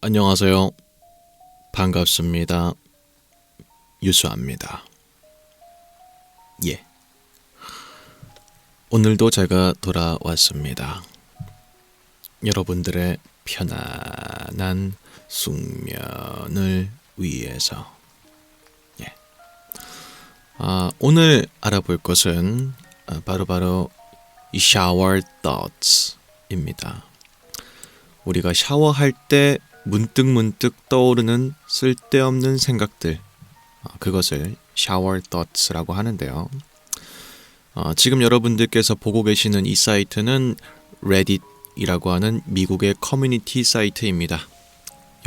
안녕하세요. 반갑습니다. 유수아입니다. 예. 오늘도 제가 돌아왔습니다. 여러분들의 편안한 숙면을 위해서. 예. 오늘 알아볼 것은 바로 이 샤워 thoughts입니다. 우리가 샤워할 때 문득 떠오르는 쓸데없는 생각들, 그것을 샤워 thoughts라고 하는데요. 지금 여러분들께서 보고 계시는 이 사이트는 Reddit이라고 하는 미국의 커뮤니티 사이트입니다.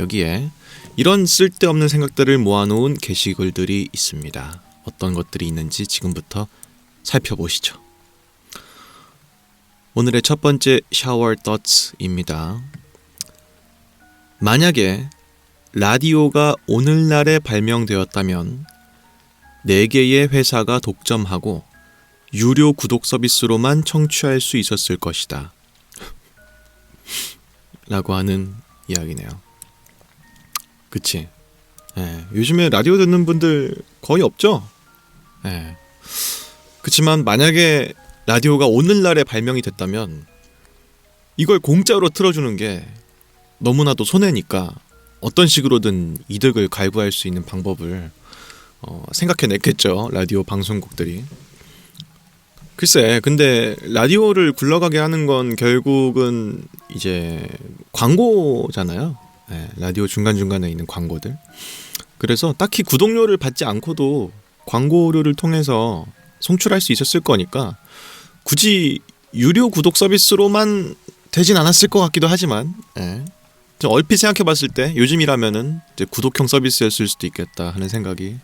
여기에 이런 쓸데없는 생각들을 모아놓은 게시글들이 있습니다. 어떤 것들이 있는지 지금부터 살펴보시죠. 오늘의 첫 번째 샤워 thoughts입니다. 만약에 라디오가 오늘날에 발명되었다면 4개의 회사가 독점하고 유료 구독 서비스로만 청취할 수 있었을 것이다. 라고 하는 이야기네요. 그치? 요즘에 라디오 듣는 분들 거의 없죠? 그치만 만약에 라디오가 오늘날에 발명이 됐다면 이걸 공짜로 틀어주는 게 너무나도 손해니까 어떤 식으로든 이득을 갈구할 수 있는 방법을 생각해냈겠죠. 라디오 방송국들이. 글쎄, 근데 라디오를 굴러가게 하는 건 결국은 이제 광고잖아요. 라디오 중간중간에 있는 광고들. 그래서 딱히 구독료를 받지 않고도 광고료를 통해서 송출할 수 있었을 거니까 굳이 유료 구독 서비스로만 되진 않았을 것 같기도 하지만 얼핏 생각해봤을 때 요즘이라면은 이제 구독형 서비스였을 수도 있겠다 하는 생각이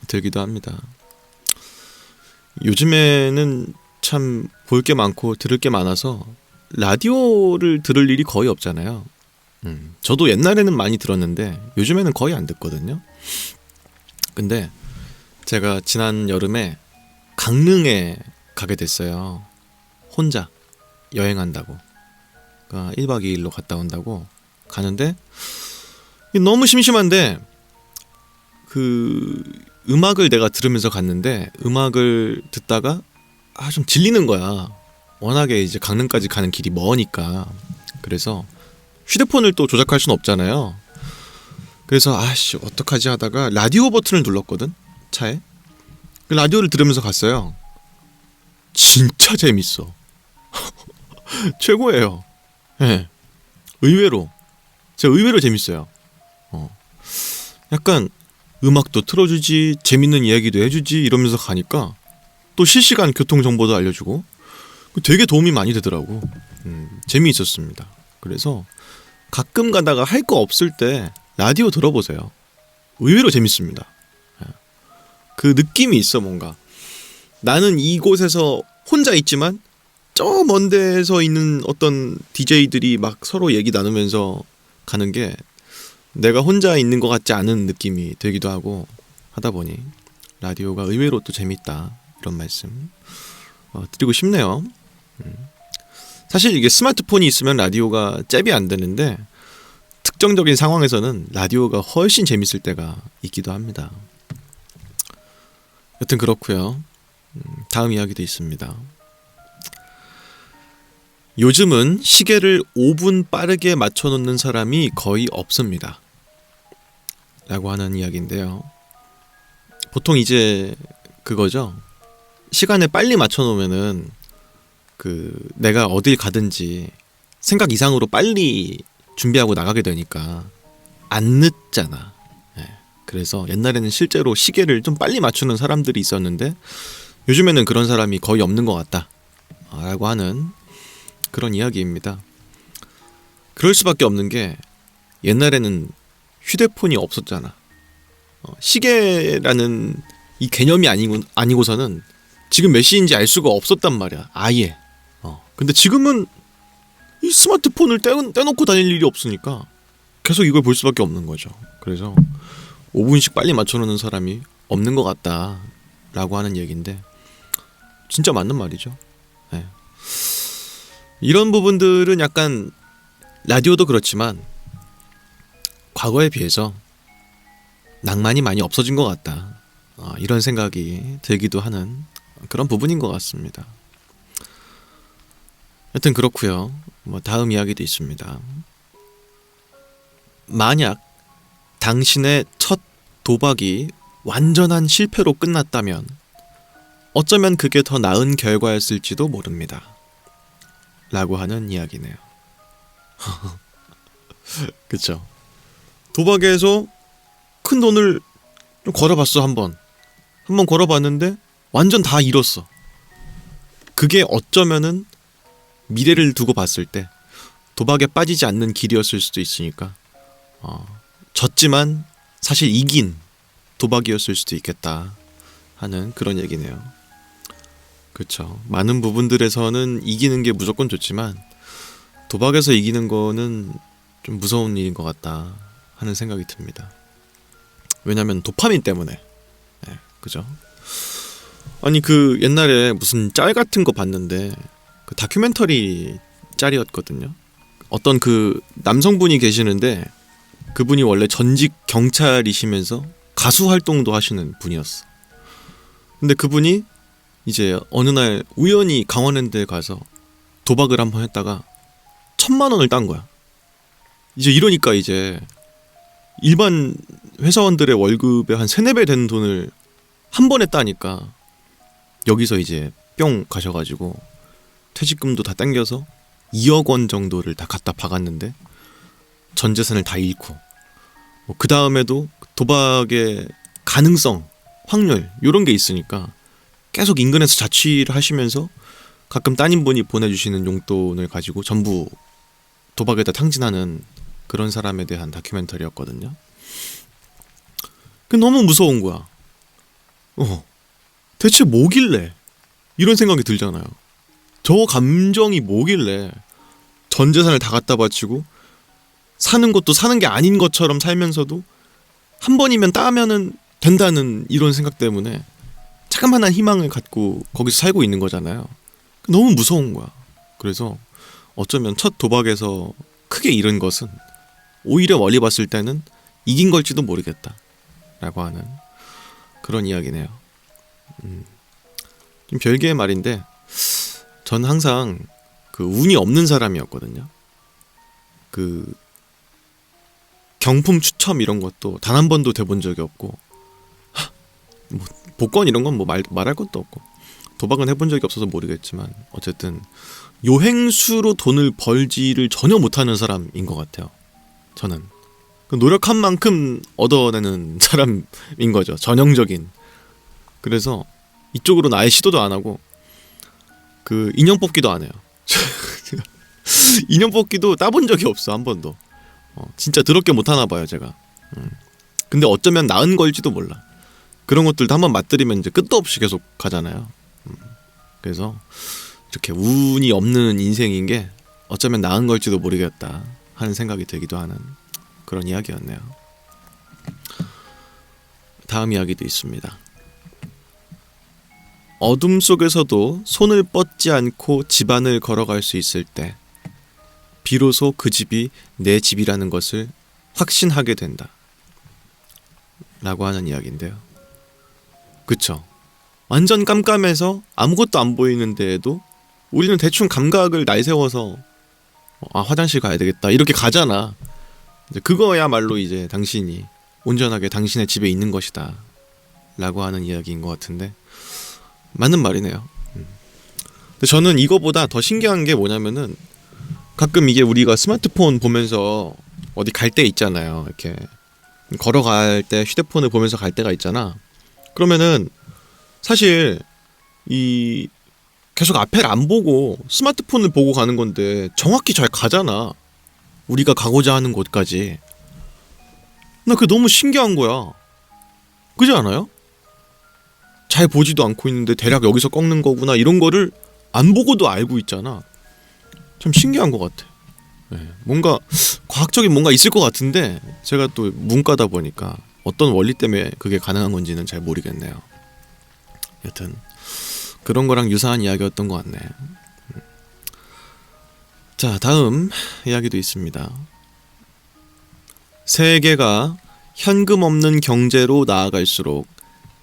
들기도 합니다. 요즘에는 참 볼 게 많고 들을 게 많아서 라디오를 들을 일이 거의 없잖아요. 저도 옛날에는 많이 들었는데 요즘에는 거의 안 듣거든요. 근데 제가 지난 여름에 강릉에 가게 됐어요. 혼자 여행한다고. 그러니까 1박 2일로 갔다 온다고 가는데 너무 심심한데 그 음악을 내가 들으면서 갔는데 음악을 듣다가 좀 질리는 거야. 워낙에 이제 강릉까지 가는 길이 머니까. 그래서 휴대폰을 또 조작할 수는 없잖아요. 그래서 어떡하지 하다가 라디오 버튼을 눌렀거든. 차에. 라디오를 들으면서 갔어요. 진짜 재밌어. 최고예요. 의외로 재밌어요. 약간 음악도 틀어주지, 재밌는 이야기도 해주지 이러면서 가니까 또 실시간 교통 정보도 알려주고 되게 도움이 많이 되더라고. 재미있었습니다. 그래서 가끔 가다가 할 거 없을 때 라디오 들어보세요. 의외로 재밌습니다. 그 느낌이 있어. 뭔가 나는 이곳에서 혼자 있지만 저 먼 데서 있는 어떤 DJ들이 막 서로 얘기 나누면서 가는 게 내가 혼자 있는 것 같지 않은 느낌이 들기도 하고 하다 보니 라디오가 의외로 또 재밌다, 이런 말씀 드리고 싶네요. 사실 이게 스마트폰이 있으면 라디오가 잽이 안 되는데 특정적인 상황에서는 라디오가 훨씬 재밌을 때가 있기도 합니다. 여튼 그렇고요. 다음 이야기도 있습니다. 요즘은 시계를 5분 빠르게 맞춰놓는 사람이 거의 없습니다. 라고 하는 이야기인데요. 보통 이제 그거죠. 시간을 빨리 맞춰놓으면은 내가 어딜 가든지 생각 이상으로 빨리 준비하고 나가게 되니까 안 늦잖아. 그래서 옛날에는 실제로 시계를 좀 빨리 맞추는 사람들이 있었는데 요즘에는 그런 사람이 거의 없는 것 같다 라고 하는 그런 이야기입니다. 그럴 수밖에 없는 게 옛날에는 휴대폰이 없었잖아. 시계라는 이 개념이 아니고서는 지금 몇 시인지 알 수가 없었단 말이야. 아예. 근데 지금은 이 스마트폰을 떼놓고 다닐 일이 없으니까 계속 이걸 볼 수밖에 없는 거죠. 그래서 5분씩 빨리 맞춰놓는 사람이 없는 것 같다 라고 하는 얘기인데 진짜 맞는 말이죠. 이런 부분들은 약간 라디오도 그렇지만 과거에 비해서 낭만이 많이 없어진 것 같다. 이런 생각이 들기도 하는 그런 부분인 것 같습니다. 여튼 그렇고요. 다음 이야기도 있습니다. 만약 당신의 첫 도박이 완전한 실패로 끝났다면 어쩌면 그게 더 나은 결과였을지도 모릅니다. 라고 하는 이야기네요. 그쵸? 도박에서 큰 돈을 좀 걸어봤어. 한번 걸어봤는데 완전 다 잃었어. 그게 어쩌면은 미래를 두고 봤을 때 도박에 빠지지 않는 길이었을 수도 있으니까 졌지만 사실 이긴 도박이었을 수도 있겠다 하는 그런 얘기네요. 그렇죠. 많은 부분들에서는 이기는 게 무조건 좋지만 도박에서 이기는 거는 좀 무서운 일인 것 같다 하는 생각이 듭니다. 왜냐면 도파민 때문에. 네, 그죠? 아니 그 옛날에 무슨 짤 같은 거 봤는데 그 다큐멘터리 짤이었거든요. 어떤 그 남성분이 계시는데 그분이 원래 전직 경찰이시면서 가수 활동도 하시는 분이었어. 근데 그분이 이제 어느 날 우연히 강원랜드에 가서 도박을 한번 했다가 1,000만 원을 딴 거야. 이제 이러니까 이제 일반 회사원들의 월급의 한 3-4배 되는 돈을 한 번에 따니까 여기서 이제 뿅 가셔가지고 퇴직금도 다 땡겨서 2억 원 정도를 다 갖다 박았는데 전 재산을 다 잃고 그 다음에도 도박의 가능성, 확률 이런 게 있으니까 계속 인근에서 자취를 하시면서 가끔 따님분이 보내주시는 용돈을 가지고 전부 도박에다 탕진하는 그런 사람에 대한 다큐멘터리였거든요. 너무 무서운 거야. 대체 뭐길래 이런 생각이 들잖아요. 저 감정이 뭐길래 전 재산을 다 갖다 바치고 사는 것도 사는 게 아닌 것처럼 살면서도 한 번이면 따면은 된다는 이런 생각 때문에 자그마한 희망을 갖고 거기서 살고 있는 거잖아요. 너무 무서운 거야. 그래서 어쩌면 첫 도박에서 크게 잃은 것은 오히려 멀리 봤을 때는 이긴 걸지도 모르겠다 라고 하는 그런 이야기네요. 좀 별개의 말인데 전 항상 그 운이 없는 사람이었거든요. 그 경품 추첨 이런 것도 단 한 번도 돼본 적이 없고 뭐 복권 이런 건 뭐 말할 것도 없고 도박은 해본 적이 없어서 모르겠지만 어쨌든 요행수로 돈을 벌지를 전혀 못하는 사람인 것 같아요. 저는 노력한 만큼 얻어내는 사람인 거죠. 전형적인. 그래서 이쪽으로는 아예 시도도 안 하고 그 인형 뽑기도 안 해요. 인형 뽑기도 따본 적이 없어. 한 번도. 진짜 더럽게 못하나 봐요 제가. 근데 어쩌면 나은 걸지도 몰라. 그런 것들도 한번 맛들이면 이제 끝도 없이 계속 가잖아요. 그래서 이렇게 운이 없는 인생인 게 어쩌면 나은 걸지도 모르겠다 하는 생각이 들기도 하는 그런 이야기였네요. 다음 이야기도 있습니다. 어둠 속에서도 손을 뻗지 않고 집안을 걸어갈 수 있을 때 비로소 그 집이 내 집이라는 것을 확신하게 된다 라고 하는 이야기인데요. 그쵸? 완전 깜깜해서 아무것도 안 보이는 데에도 우리는 대충 감각을 날세워서 화장실 가야 되겠다 이렇게 가잖아. 이제 그거야말로 이제 당신이 온전하게 당신의 집에 있는 것이다 라고 하는 이야기인 것 같은데 맞는 말이네요. 근데 저는 이거보다 더 신기한 게 뭐냐면은 가끔 이게 우리가 스마트폰 보면서 어디 갈 때 있잖아요. 이렇게 걸어갈 때 휴대폰을 보면서 갈 때가 있잖아. 그러면은 사실 이 계속 앞을 안 보고 스마트폰을 보고 가는 건데 정확히 잘 가잖아. 우리가 가고자 하는 곳까지. 나 그게 너무 신기한 거야. 그렇지 않아요? 잘 보지도 않고 있는데 대략 여기서 꺾는 거구나 이런 거를 안 보고도 알고 있잖아. 참 신기한 것 같아. 네, 뭔가 과학적인 뭔가 있을 것 같은데 제가 또 문과다 보니까 어떤 원리 때문에 그게 가능한 건지는 잘 모르겠네요. 여튼 그런 거랑 유사한 이야기였던 것 같네. 자, 다음 이야기도 있습니다. 세계가 현금 없는 경제로 나아갈수록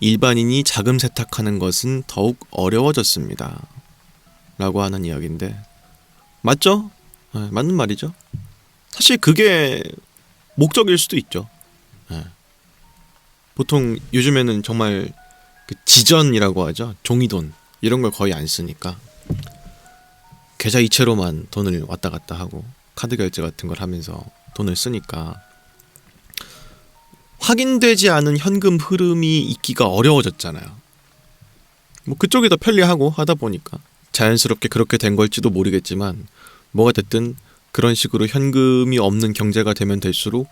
일반인이 자금 세탁하는 것은 더욱 어려워졌습니다. 라고 하는 이야기인데 맞죠? 네, 맞는 말이죠. 사실 그게 목적일 수도 있죠. 네. 보통 요즘에는 정말 그 지전이라고 하죠. 종이돈 이런 걸 거의 안 쓰니까 계좌 이체로만 돈을 왔다 갔다 하고 카드 결제 같은 걸 하면서 돈을 쓰니까 확인되지 않은 현금 흐름이 있기가 어려워졌잖아요. 뭐 그쪽이 더 편리하고 하다 보니까 자연스럽게 그렇게 된 걸지도 모르겠지만 뭐가 됐든 그런 식으로 현금이 없는 경제가 되면 될수록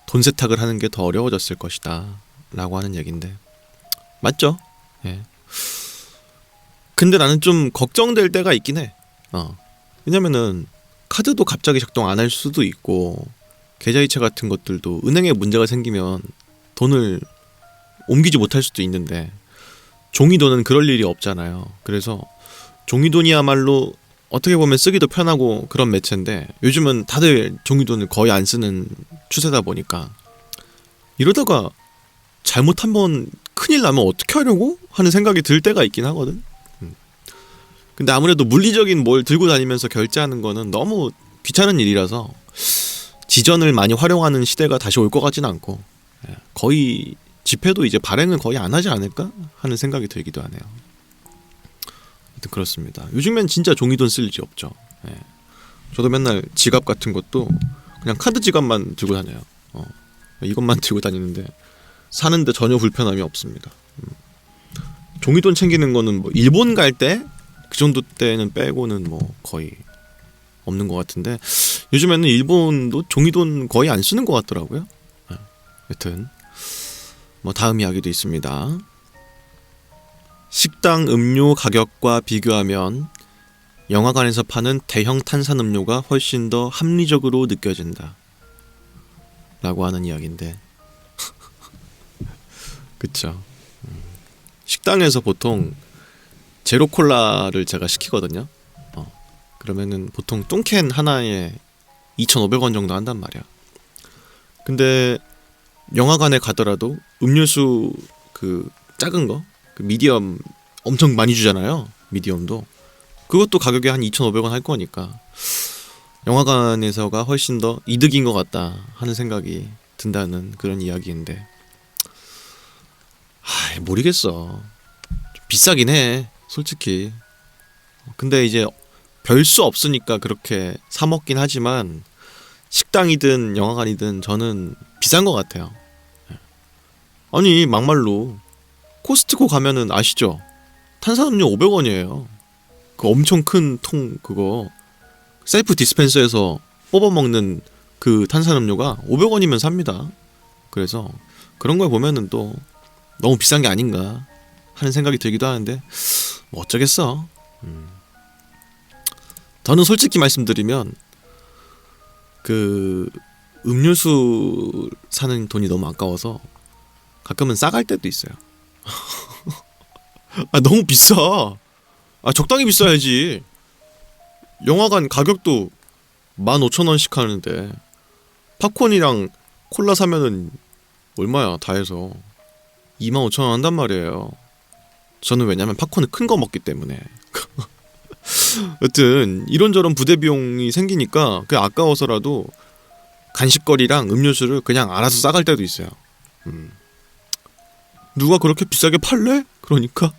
돈 세탁을 하는 게 더 어려워졌을 것이다 라고 하는 얘기인데 맞죠? 예. 근데 나는 좀 걱정될 때가 있긴 해. 왜냐면은 카드도 갑자기 작동 안 할 수도 있고 계좌이체 같은 것들도 은행에 문제가 생기면 돈을 옮기지 못할 수도 있는데 종이돈은 그럴 일이 없잖아요. 그래서 종이돈이야말로 어떻게 보면 쓰기도 편하고 그런 매체인데 요즘은 다들 종이돈을 거의 안 쓰는 추세다 보니까 이러다가 잘못 한번 큰일 나면 어떻게 하려고 하는 생각이 들 때가 있긴 하거든. 근데 아무래도 물리적인 뭘 들고 다니면서 결제하는 거는 너무 귀찮은 일이라서 지전을 많이 활용하는 시대가 다시 올 것 같지는 않고 거의 지폐도 이제 발행을 거의 안 하지 않을까 하는 생각이 들기도 하네요. 하여튼 그렇습니다. 요즘엔 진짜 종이돈 쓸 일이 없죠. 저도 맨날 지갑 같은 것도 그냥 카드 지갑만 들고 다녀요. 이것만 들고 다니는데 사는데 전혀 불편함이 없습니다. 종이돈 챙기는 거는 뭐 일본 갈 때 그 정도 때는 빼고는 뭐 거의 없는 것 같은데 요즘에는 일본도 종이돈 거의 안 쓰는 것 같더라고요. 여튼 뭐 다음 이야기도 있습니다. 식당 음료 가격과 비교하면 영화관에서 파는 대형 탄산음료가 훨씬 더 합리적으로 느껴진다 라고 하는 이야기인데 그쵸. 식당에서 보통 제로 콜라를 제가 시키거든요. 그러면은 보통 뚱캔 하나에 2,500원 정도 한단 말이야. 근데 영화관에 가더라도 음료수 그 작은 거, 그 미디엄 엄청 많이 주잖아요. 미디엄도. 그것도 가격이 한 2,500원 할 거니까 영화관에서가 훨씬 더 이득인 것 같다 하는 생각이 든다는 그런 이야기인데 모르겠어. 좀 비싸긴 해 솔직히. 근데 이제 별 수 없으니까 그렇게 사 먹긴 하지만 식당이든 영화관이든 저는 비싼 것 같아요. 아니 막말로 코스트코 가면은 아시죠? 탄산음료 500원이에요. 그 엄청 큰 통 그거 셀프 디스펜서에서 뽑아 먹는 그 탄산음료가 500원이면 삽니다. 그래서 그런 걸 보면은 또 너무 비싼 게 아닌가 하는 생각이 들기도 하는데 뭐 어쩌겠어. 저는 솔직히 말씀드리면 그 음료수 사는 돈이 너무 아까워서 가끔은 싸갈 때도 있어요. 너무 비싸. 적당히 비싸야지. 영화관 가격도 15,000원씩 하는데 팝콘이랑 콜라 사면은 얼마야 다 해서 25,000원 한단 말이에요. 저는 왜냐면 팝콘은 큰 거 먹기 때문에. 여튼 이런저런 부대 비용이 생기니까 그냥 아까워서라도 간식거리랑 음료수를 그냥 알아서 싸갈 때도 있어요. 누가 그렇게 비싸게 팔래? 그러니까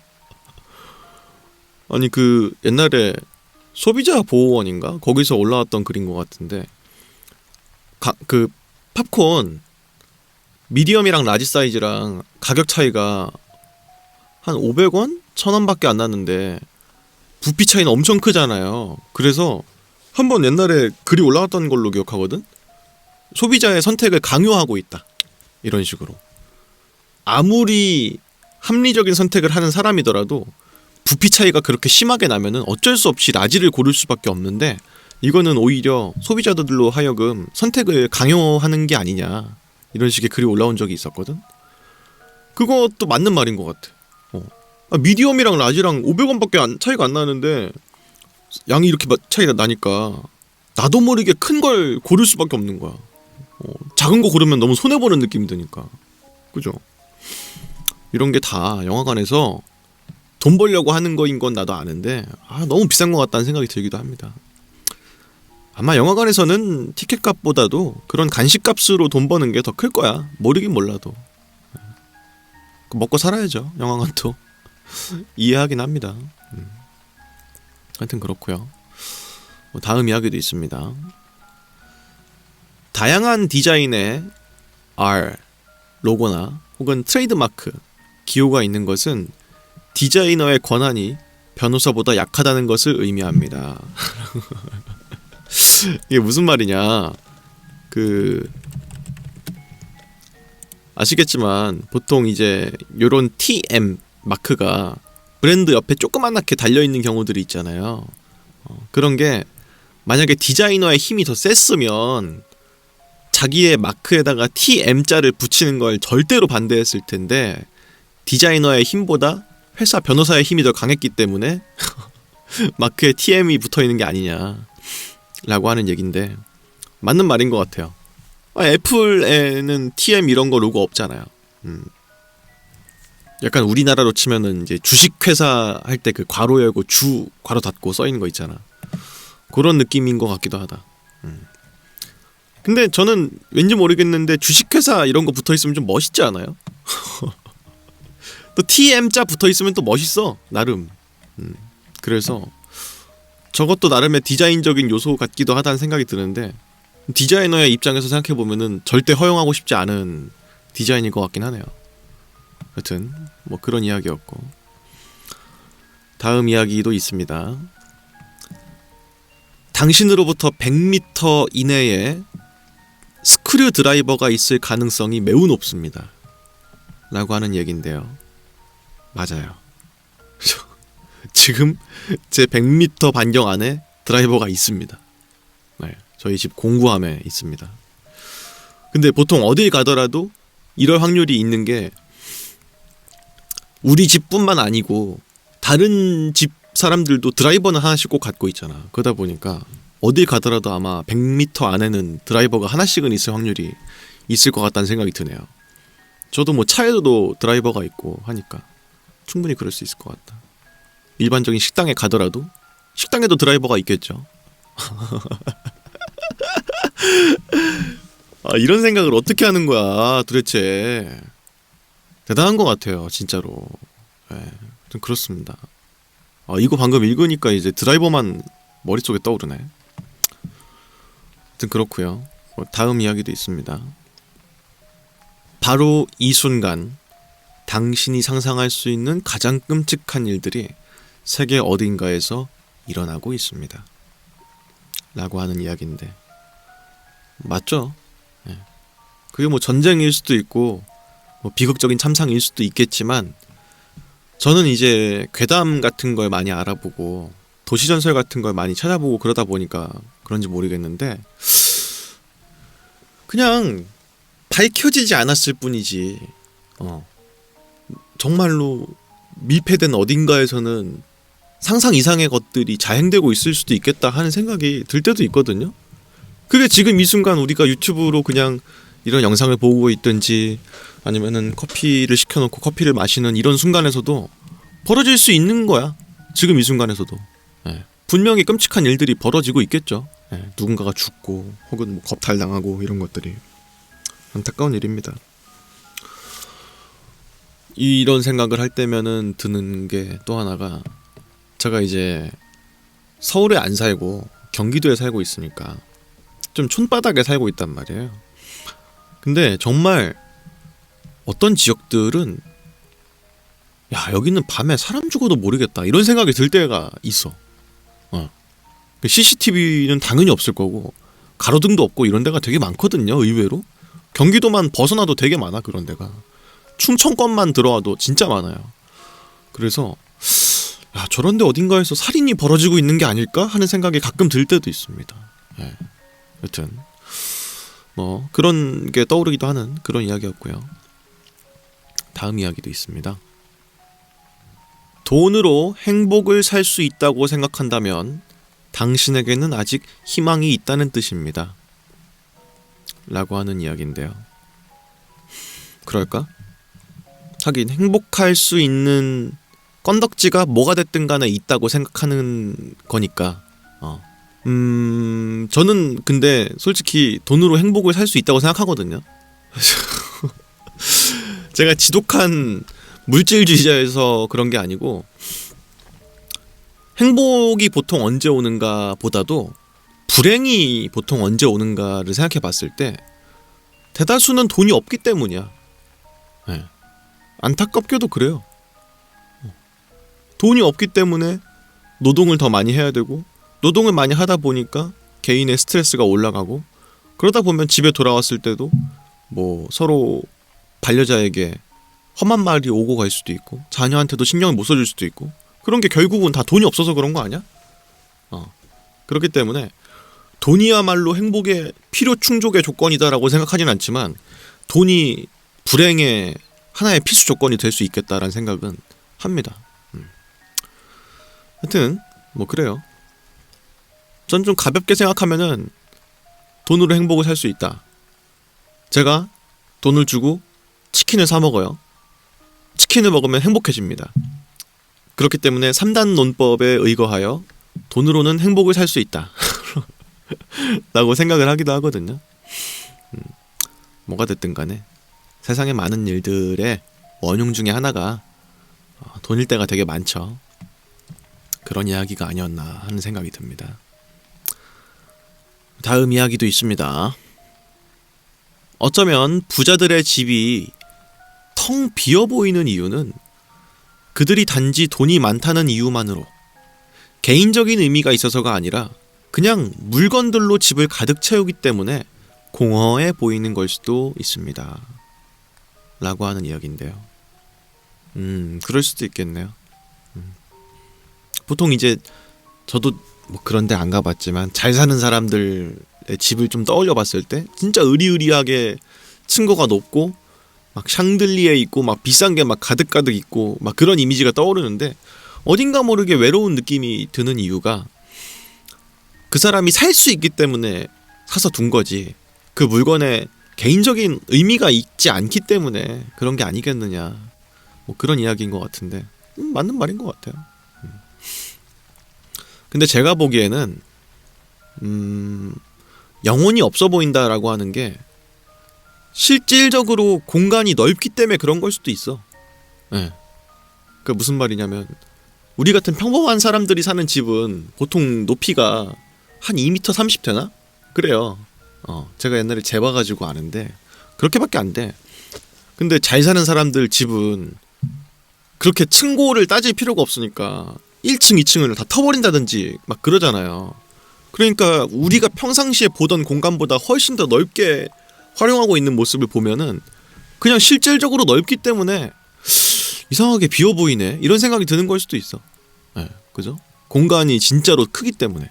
아니 그 옛날에 소비자 보호원인가 거기서 올라왔던 글인 것 같은데 그 팝콘 미디엄이랑 라지 사이즈랑 가격 차이가 한 500원? 1,000원밖에 안 났는데 부피 차이는 엄청 크잖아요. 그래서 한번 옛날에 글이 올라왔던 걸로 기억하거든. 소비자의 선택을 강요하고 있다 이런 식으로. 아무리 합리적인 선택을 하는 사람이더라도 부피 차이가 그렇게 심하게 나면은 어쩔 수 없이 라지를 고를 수밖에 없는데 이거는 오히려 소비자들로 하여금 선택을 강요하는 게 아니냐 이런 식의 글이 올라온 적이 있었거든. 그것도 맞는 말인 것 같아. 미디엄이랑 라지랑 500원밖에 차이가 안 나는데 양이 이렇게 차이가 나니까 나도 모르게 큰 걸 고를 수밖에 없는 거야. 작은 거 고르면 너무 손해 보는 느낌이 드니까. 그죠? 이런 게 다 영화관에서 돈 벌려고 하는 거인 건 나도 아는데 너무 비싼 것 같다는 생각이 들기도 합니다. 아마 영화관에서는 티켓값보다도 그런 간식값으로 돈 버는 게 더 클 거야. 모르긴 몰라도. 먹고 살아야죠. 영화관도. 이해하긴 합니다. 하여튼 그렇고요. 다음 이야기도 있습니다. 다양한 디자인의 R, 로고나 혹은 트레이드마크, 기호가 있는 것은 디자이너의 권한이 변호사보다 약하다는 것을 의미합니다. 이게 무슨 말이냐? 아시겠지만 보통 이제 요런 TM 마크가 브랜드 옆에 조그맣게 달려있는 경우들이 있잖아요. 그런 게 만약에 디자이너의 힘이 더 셌으면 자기의 마크에다가 TM자를 붙이는 걸 절대로 반대했을 텐데 디자이너의 힘보다 회사 변호사의 힘이 더 강했기 때문에 마크에 TM이 붙어있는 게 아니냐 라고 하는 얘긴데 맞는 말인 것 같아요. 애플에는 TM 이런 거 로고 없잖아요. 약간 우리나라로 치면은 이제 주식회사 할 때 그 괄호 열고 주 괄호 닫고 써있는 거 있잖아. 그런 느낌인 것 같기도 하다. 근데 저는 왠지 모르겠는데 주식회사 이런 거 붙어있으면 좀 멋있지 않아요? 또 TM자 붙어있으면 또 멋있어 나름. 그래서 저것도 나름의 디자인적인 요소 같기도 하다는 생각이 드는데 디자이너의 입장에서 생각해보면은 절대 허용하고 싶지 않은 디자인일 것 같긴 하네요. 여튼 뭐 그런 이야기였고 다음 이야기도 있습니다. 당신으로부터 100m 이내에 스크류 드라이버가 있을 가능성이 매우 높습니다 라고 하는 얘기인데요. 맞아요. 지금 제 100m 반경 안에 드라이버가 있습니다. 네, 저희 집 공구함에 있습니다. 근데 보통 어딜 가더라도 이럴 확률이 있는 게 우리 집뿐만 아니고 다른 집 사람들도 드라이버는 하나씩 꼭 갖고 있잖아. 그러다 보니까 어딜 가더라도 아마 100m 안에는 드라이버가 하나씩은 있을 확률이 있을 것 같다는 생각이 드네요. 저도 뭐 차에도 드라이버가 있고 하니까 충분히 그럴 수 있을 것 같다. 일반적인 식당에 가더라도 식당에도 드라이버가 있겠죠. 이런 생각을 어떻게 하는 거야 도대체. 대단한 것 같아요 진짜로. 좀 그렇습니다. 이거 방금 읽으니까 이제 드라이버만 머릿속에 떠오르네. 하여튼 그렇고요. 다음 이야기도 있습니다. 바로 이 순간 당신이 상상할 수 있는 가장 끔찍한 일들이 세계 어딘가에서 일어나고 있습니다 라고 하는 이야기인데 맞죠? 그게 뭐 전쟁일 수도 있고 뭐 비극적인 참상일 수도 있겠지만 저는 이제 괴담 같은 걸 많이 알아보고 도시전설 같은 걸 많이 찾아보고 그러다 보니까 그런지 모르겠는데 그냥 밝혀지지 않았을 뿐이지 정말로 밀폐된 어딘가에서는 상상 이상의 것들이 자행되고 있을 수도 있겠다 하는 생각이 들 때도 있거든요. 그게 지금 이 순간 우리가 유튜브로 그냥 이런 영상을 보고 있든지 아니면은 커피를 시켜놓고 커피를 마시는 이런 순간에서도 벌어질 수 있는 거야. 지금 이 순간에서도. 분명히 끔찍한 일들이 벌어지고 있겠죠. 누군가가 죽고 혹은 뭐 겁탈당하고 이런 것들이 안타까운 일입니다. 이런 생각을 할 때면은 드는 게 또 하나가 제가 이제 서울에 안 살고 경기도에 살고 있으니까 좀 촌바닥에 살고 있단 말이에요. 근데 정말 어떤 지역들은 야 여기는 밤에 사람 죽어도 모르겠다 이런 생각이 들 때가 있어. CCTV는 당연히 없을 거고 가로등도 없고 이런 데가 되게 많거든요. 의외로 경기도만 벗어나도 되게 많아. 그런 데가 충청권만 들어와도 진짜 많아요. 그래서 야 저런 데 어딘가에서 살인이 벌어지고 있는 게 아닐까 하는 생각이 가끔 들 때도 있습니다. 여튼 뭐 그런 게 떠오르기도 하는 그런 이야기였고요. 다음 이야기도 있습니다. 돈으로 행복을 살 수 있다고 생각한다면 당신에게는 아직 희망이 있다는 뜻입니다. 라고 하는 이야기인데요. 그럴까? 하긴 행복할 수 있는 건덕지가 뭐가 됐든 간에 있다고 생각하는 거니까. 저는 근데 솔직히 돈으로 행복을 살 수 있다고 생각하거든요. 제가 지독한 물질주의자여서 그런 게 아니고, 행복이 보통 언제 오는가 보다도 불행이 보통 언제 오는가를 생각해 봤을 때 대다수는 돈이 없기 때문이야. 네. 안타깝게도 그래요. 돈이 없기 때문에 노동을 더 많이 해야 되고, 노동을 많이 하다 보니까 개인의 스트레스가 올라가고, 그러다 보면 집에 돌아왔을 때도 뭐 서로 반려자에게 험한 말이 오고 갈 수도 있고, 자녀한테도 신경을 못 써줄 수도 있고, 그런 게 결국은 다 돈이 없어서 그런 거 아니야? 그렇기 때문에 돈이야말로 행복의 필요 충족의 조건이다라고 생각하진 않지만, 돈이 불행의 하나의 필수 조건이 될 수 있겠다라는 생각은 합니다. 하여튼 뭐 그래요. 전 좀 가볍게 생각하면은 돈으로 행복을 살 수 있다. 제가 돈을 주고 치킨을 사 먹어요. 치킨을 먹으면 행복해집니다. 그렇기 때문에 3단 논법에 의거하여 돈으로는 행복을 살 수 있다 라고 생각을 하기도 하거든요. 뭐가 됐든 간에 세상의 많은 일들의 원흉 중에 하나가 돈일 때가 되게 많죠. 그런 이야기가 아니었나 하는 생각이 듭니다. 다음 이야기도 있습니다. 어쩌면 부자들의 집이 텅 비어 보이는 이유는 그들이 단지 돈이 많다는 이유만으로 개인적인 의미가 있어서가 아니라 그냥 물건들로 집을 가득 채우기 때문에 공허해 보이는 걸 수도 있습니다. 라고 하는 이야기인데요. 그럴 수도 있겠네요. 보통 이제 저도 뭐 그런데 안 가봤지만 잘 사는 사람들의 집을 좀 떠올려 봤을 때 진짜 으리으리하게 층고가 높고 막 샹들리에 있고 막 비싼 게 막 가득가득 있고 막 그런 이미지가 떠오르는데, 어딘가 모르게 외로운 느낌이 드는 이유가 그 사람이 살 수 있기 때문에 사서 둔 거지, 그 물건에 개인적인 의미가 있지 않기 때문에 그런 게 아니겠느냐, 뭐 그런 이야기인 것 같은데, 맞는 말인 것 같아요. 근데 제가 보기에는 영혼이 없어 보인다라고 하는 게 실질적으로 공간이 넓기 때문에 그런 걸 수도 있어. 네. 그 무슨 말이냐면, 우리 같은 평범한 사람들이 사는 집은 보통 높이가 한 2m 30 되나? 그래요. 제가 옛날에 재봐가지고 아는데 그렇게밖에 안 돼. 근데 잘 사는 사람들 집은 그렇게 층고를 따질 필요가 없으니까 1층, 2층을 다 터버린다든지 막 그러잖아요. 그러니까 우리가 평상시에 보던 공간보다 훨씬 더 넓게 활용하고 있는 모습을 보면은 그냥 실질적으로 넓기 때문에 이상하게 비어 보이네, 이런 생각이 드는 걸 수도 있어. 네, 그죠? 공간이 진짜로 크기 때문에.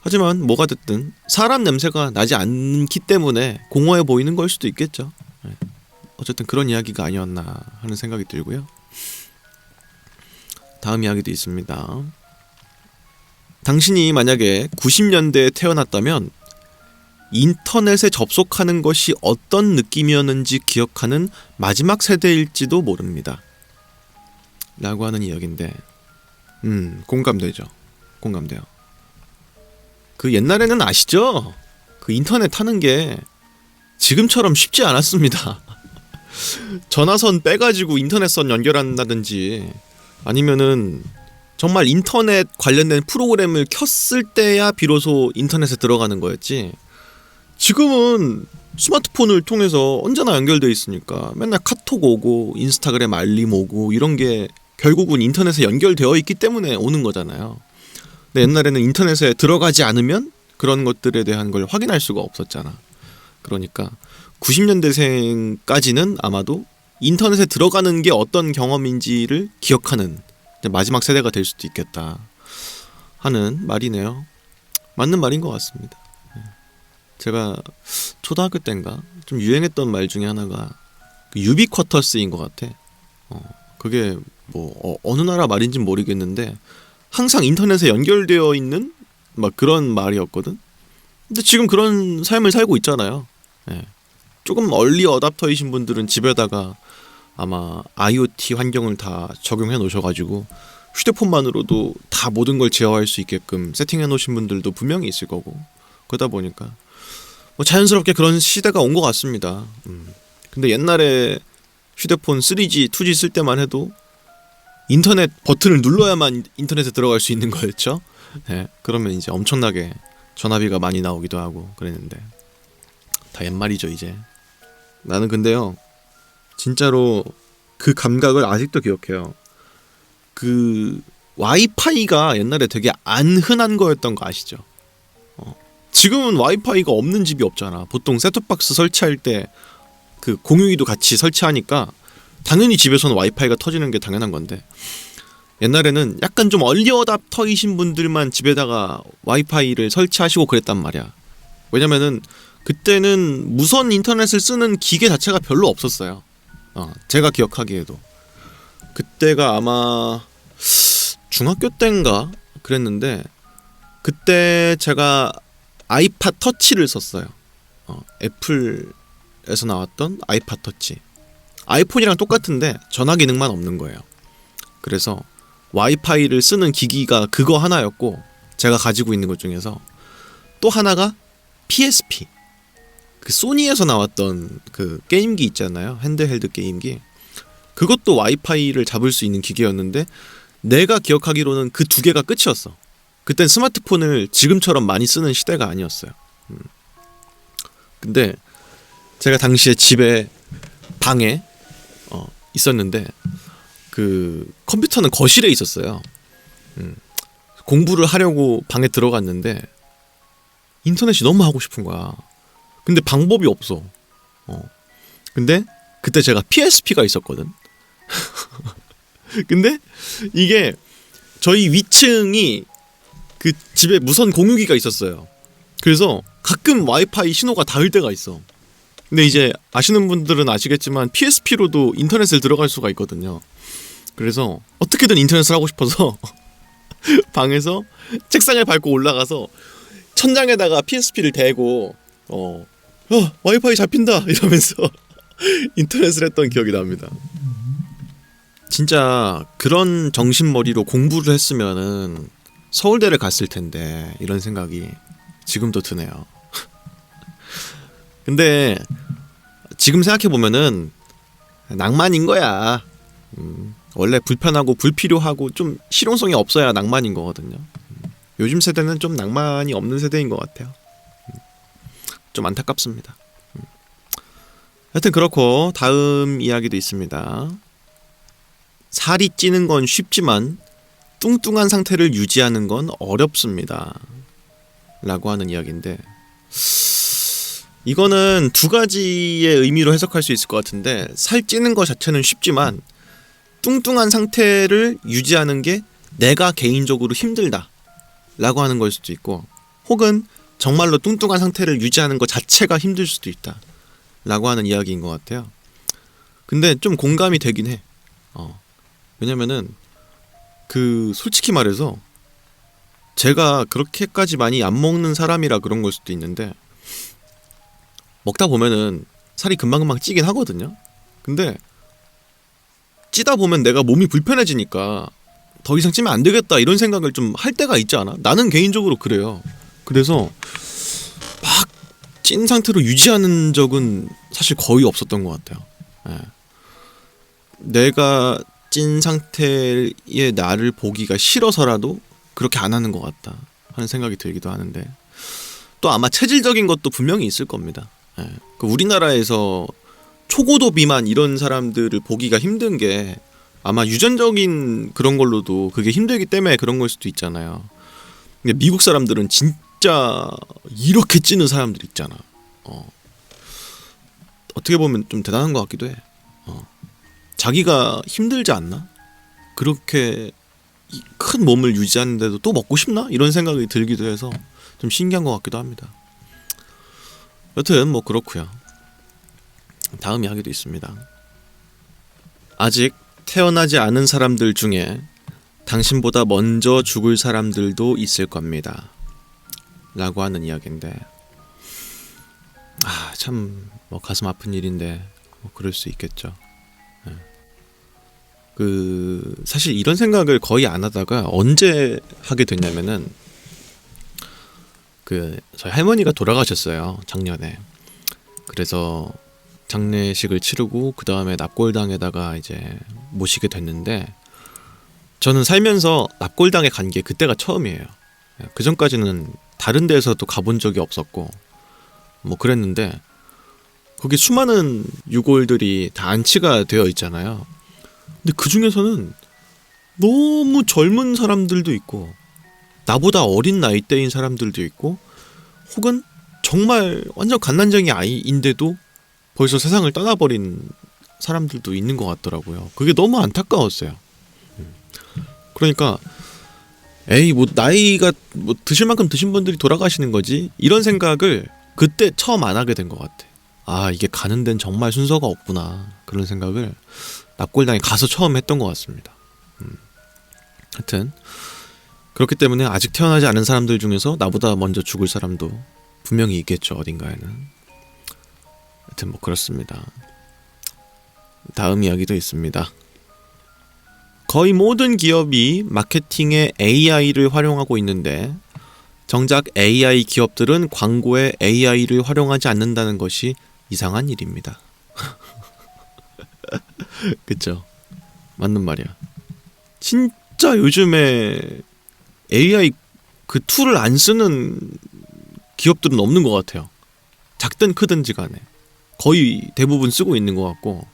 하지만 뭐가 됐든 사람 냄새가 나지 않기 때문에 공허해 보이는 걸 수도 있겠죠. 네. 어쨌든 그런 이야기가 아니었나 하는 생각이 들고요. 다음 이야기도 있습니다. 당신이 만약에 90년대에 태어났다면 인터넷에 접속하는 것이 어떤 느낌이었는지 기억하는 마지막 세대일지도 모릅니다. 라고 하는 이야기인데, 공감되죠. 공감돼요. 그 옛날에는 아시죠? 그 인터넷 타는 게 지금처럼 쉽지 않았습니다. 전화선 빼가지고 인터넷선 연결한다든지, 아니면은 정말 인터넷 관련된 프로그램을 켰을 때야 비로소 인터넷에 들어가는 거였지, 지금은 스마트폰을 통해서 언제나 연결돼 있으니까 맨날 카톡 오고 인스타그램 알림 오고 이런 게 결국은 인터넷에 연결되어 있기 때문에 오는 거잖아요. 근데 옛날에는 인터넷에 들어가지 않으면 그런 것들에 대한 걸 확인할 수가 없었잖아. 그러니까 90년대생까지는 아마도 인터넷에 들어가는 게 어떤 경험인지를 기억하는 마지막 세대가 될 수도 있겠다 하는 말이네요. 맞는 말인 것 같습니다. 제가 초등학교 때인가 좀 유행했던 말 중에 하나가 그 유비쿼터스인 것 같아. 그게 뭐 어느 나라 말인지는 모르겠는데 항상 인터넷에 연결되어 있는 막 그런 말이었거든. 근데 지금 그런 삶을 살고 있잖아요. 예. 조금 얼리 어답터이신 분들은 집에다가 아마 IoT 환경을 다 적용해 놓으셔가지고 휴대폰만으로도 다 모든 걸 제어할 수 있게끔 세팅해 놓으신 분들도 분명히 있을 거고, 그러다 보니까 뭐 자연스럽게 그런 시대가 온 것 같습니다. 근데 옛날에 휴대폰 3G, 2G 쓸 때만 해도 인터넷 버튼을 눌러야만 인터넷에 들어갈 수 있는 거였죠. 네, 그러면 이제 엄청나게 전화비가 많이 나오기도 하고 그랬는데 다 옛말이죠 이제. 나는 근데요 진짜로 그 감각을 아직도 기억해요. 그 와이파이가 옛날에 되게 안 흔한 거였던 거 아시죠? 지금은 와이파이가 없는 집이 없잖아. 보통 셋톱박스 설치할 때 그 공유기도 같이 설치하니까 당연히 집에서는 와이파이가 터지는 게 당연한 건데, 옛날에는 약간 좀 얼리어답터이신 분들만 집에다가 와이파이를 설치하시고 그랬단 말이야. 왜냐면은 그때는 무선 인터넷을 쓰는 기계 자체가 별로 없었어요. 제가 기억하기에도 그때가 아마 중학교 때인가 그랬는데, 그때 제가 아이팟 터치를 썼어요. 애플에서 나왔던 아이팟 터치. 아이폰이랑 똑같은데 전화 기능만 없는 거예요. 그래서 와이파이를 쓰는 기기가 그거 하나였고, 제가 가지고 있는 것 중에서 또 하나가 PSP, 그 소니에서 나왔던 그 게임기 있잖아요. 핸드헬드 게임기. 그것도 와이파이를 잡을 수 있는 기계였는데, 내가 기억하기로는 그 두 개가 끝이었어. 그땐 스마트폰을 지금처럼 많이 쓰는 시대가 아니었어요. 근데 제가 당시에 집에 방에 있었는데, 그 컴퓨터는 거실에 있었어요. 공부를 하려고 방에 들어갔는데 인터넷이 너무 하고 싶은 거야. 근데 방법이 없어. 근데 그때 제가 PSP가 있었거든. 근데 이게 저희 위층이 그 집에 무선 공유기가 있었어요. 그래서 가끔 와이파이 신호가 닿을 때가 있어. 근데 이제 아시는 분들은 아시겠지만 PSP로도 인터넷을 들어갈 수가 있거든요. 그래서 어떻게든 인터넷을 하고 싶어서 방에서 책상을 밟고 올라가서 천장에다가 PSP를 대고 와이파이 잡힌다 이러면서 인터넷을 했던 기억이 납니다. 진짜 그런 정신머리로 공부를 했으면은 서울대를 갔을 텐데, 이런 생각이 지금도 드네요. 근데 지금 생각해보면은 낭만인 거야. 원래 불편하고 불필요하고 좀 실용성이 없어야 낭만인 거거든요. 요즘 세대는 좀 낭만이 없는 세대인 것 같아요. 좀 안타깝습니다. 하여튼 그렇고 다음 이야기도 있습니다. 살이 찌는 건 쉽지만 뚱뚱한 상태를 유지하는 건 어렵습니다. 라고 하는 이야기인데, 이거는 두 가지의 의미로 해석할 수 있을 것 같은데, 살 찌는 것 자체는 쉽지만 뚱뚱한 상태를 유지하는 게 내가 개인적으로 힘들다 라고 하는 걸 수도 있고, 혹은 정말로 뚱뚱한 상태를 유지하는 것 자체가 힘들 수도 있다 라고 하는 이야기인 것 같아요. 근데 좀 공감이 되긴 해. 왜냐면은 그 솔직히 말해서 제가 그렇게까지 많이 안 먹는 사람이라 그런 걸 수도 있는데, 먹다 보면은 살이 금방금방 찌긴 하거든요. 근데 찌다 보면 내가 몸이 불편해지니까 더 이상 찌면 안 되겠다 이런 생각을 좀 할 때가 있지 않아? 나는 개인적으로 그래요. 그래서 막 찐 상태로 유지하는 적은 사실 거의 없었던 것 같아요. 내가 찐 상태의 나를 보기가 싫어서라도 그렇게 안 하는 것 같다 하는 생각이 들기도 하는데, 또 아마 체질적인 것도 분명히 있을 겁니다. 우리나라에서 초고도 비만 이런 사람들을 보기가 힘든 게 아마 유전적인 그런 걸로도 그게 힘들기 때문에 그런 걸 수도 있잖아요. 근데 미국 사람들은 진짜 이렇게 찌는 사람들 있잖아. 어떻게 보면 좀 대단한 것 같기도 해. 자기가 힘들지 않나? 그렇게 큰 몸을 유지하는데도 또 먹고 싶나? 이런 생각이 들기도 해서 좀 신기한 것 같기도 합니다. 여튼 뭐 그렇고요. 다음 이야기도 있습니다. 아직 태어나지 않은 사람들 중에 당신보다 먼저 죽을 사람들도 있을 겁니다. 라고 하는 이야기인데, 참 뭐 가슴 아픈 일인데 뭐 그럴 수 있겠죠. 예. 그 사실 이런 생각을 거의 안 하다가 언제 하게 됐냐면은 그 저희 할머니가 돌아가셨어요, 작년에. 그래서 장례식을 치르고 그 다음에 납골당에다가 이제 모시게 됐는데, 저는 살면서 납골당에 간 게 그때가 처음이에요. 그 전까지는 다른 데에서도 가본 적이 없었고 뭐 그랬는데, 거기 수많은 유골들이 다 안치가 되어 있잖아요. 근데 그 중에서는 너무 젊은 사람들도 있고 나보다 어린 나이대인 사람들도 있고, 혹은 정말 완전 갓난쟁이 아이인데도 벌써 세상을 떠나버린 사람들도 있는 것 같더라고요. 그게 너무 안타까웠어요. 그러니까 에이 뭐 나이가 뭐 드실 만큼 드신 분들이 돌아가시는 거지, 이런 생각을 그때 처음 안 하게 된 것 같아. 이게 가는 데는 정말 순서가 없구나, 그런 생각을 납골당에 가서 처음 했던 것 같습니다. 하여튼 그렇기 때문에 아직 태어나지 않은 사람들 중에서 나보다 먼저 죽을 사람도 분명히 있겠죠, 어딘가에는. 하여튼 뭐 그렇습니다. 다음 이야기도 있습니다. 거의 모든 기업이 마케팅에 AI를 활용하고 있는데 정작 AI 기업들은 광고에 AI를 활용하지 않는다는 것이 이상한 일입니다. 그쵸? 맞는 말이야. 진짜 요즘에 AI 그 툴을 안 쓰는 기업들은 없는 것 같아요. 작든 크든지 간에 거의 대부분 쓰고 있는 것 같고,